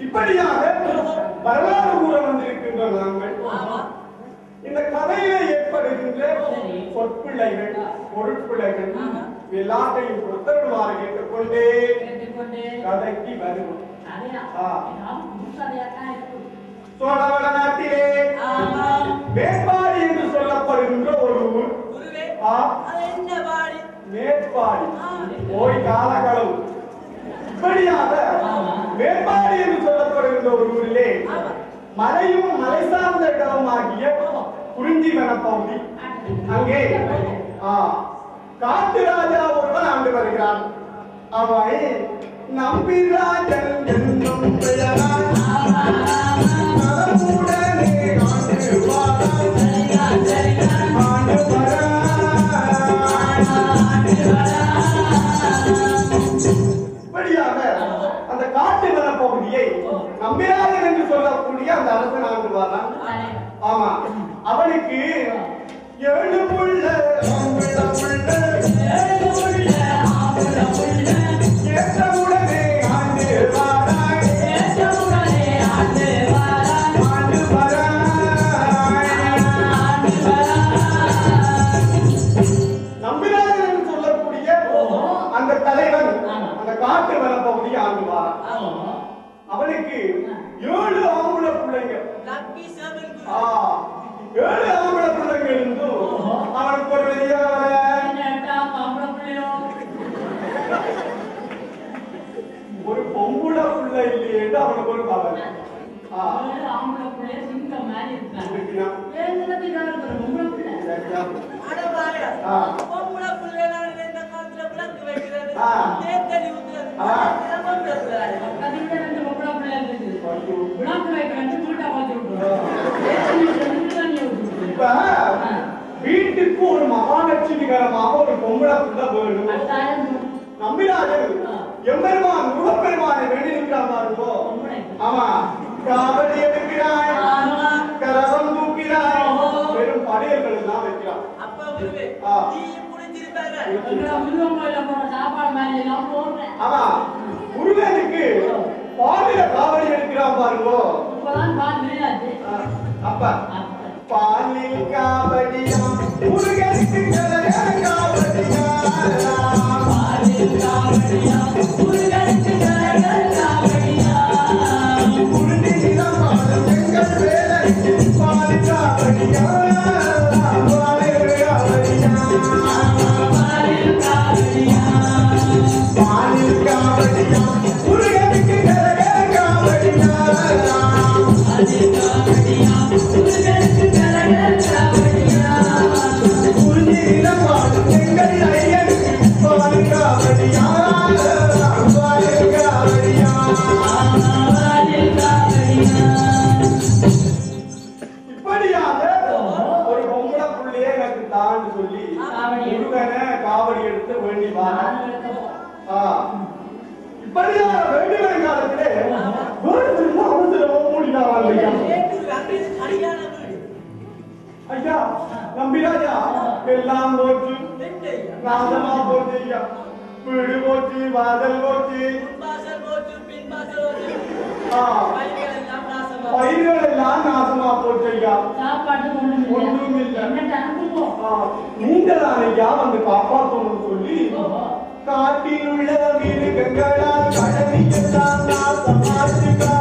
இப்படியாக வரலாறு கூற வந்திருக்கின்ற நாங்கள் இந்த கதையிலே ஏற்படுகின்ற சொற்பிள்ளைகள் பொருட்பிள்ளைகள் எல்லாத்தையும் பொறுத்தருமாறு கேட்டுக்கொண்டே கதைக்கு வருவோம். சோழவள நாட்டிலே மேற்பாடி என்று சொல்லப்படுகின்ற ஒரு ஊர். மேற்பாடி போய் காலகளவு. இப்படியாக மேற்பாடி என்று சொல்லப்படுகின்ற ஒரு ஊரிலே மலையும் மலை சார்ந்த இடமாகிய குறிஞ்சி வனப்பகுதி. அங்கே காட்டு ராஜா ஒருவன் ஆண்டு வருகிறான். அவன் நம்பிராஜன் என்னும் பெயரால் நலமுடனே ஆண்டு இப்படியாக அந்த காட்டு வனப்பகுதியை நம்பிராஜன் என்று சொல்லக்கூடிய அந்த அரசன் ஆண்டு வரான். ஆமா, அவனுக்கு 7 புள்ள ஏற்றமுடனே ஆண்டு வாராய் நம்பிராஜன் என்று சொல்லக்கூடிய அந்த தலைவன் அந்த காட்டு வனப்பகுதியை ஆண்டு வாரான். அவனுக்கு 7 ஆம்பள பிள்ளைங்க. 7 ஆம்பள பிள்ளைங்க இருந்தும் அவனுக்கு ஒரு பெரிய ஒரு பொம்புள பிள்ளை இல்லையே அவனுக்கு ஒரு கவலை. வீட்டுக்கு ஒரு மகாலட்சுமிகரமாக ஒரு பொம்பளை புள்ள வேணும். நம்பிராஜன் எம்பெருமான் முருகப்பெருமானை வேண்டி நிற்கிறாரோ. ஆமா, காவடி எடுக்கிறாய், கரகம் தூக்கிறாய், வெறும் படையல்கள் எல்லாம் வைக்கிறான். ஆமா, முருகனுக்கு பாலில காவடி எடுக்கிறான் பாருங்கோ. அப்ப பாலில் காவடியா முருகனுக்கு காவடியா காவடி எடுத்து வேண்டி ஐயா நம்பிராஜா எல்லாம் போச்சு, நாசமா போச்சு ஐயா. வீடு போச்சு, வாசல் போச்சு, பயிர்கள் எல்லாம் நாசமா போச்சு ஐயா. ஒன்றும் இல்லை. நீங்க தான் ஐயா வந்து காப்பாற்றணும்னு சொல்லி காட்டில் உள்ள மிருகங்களால் கடலியெல்லாம் நாசமாச்சுக்கா.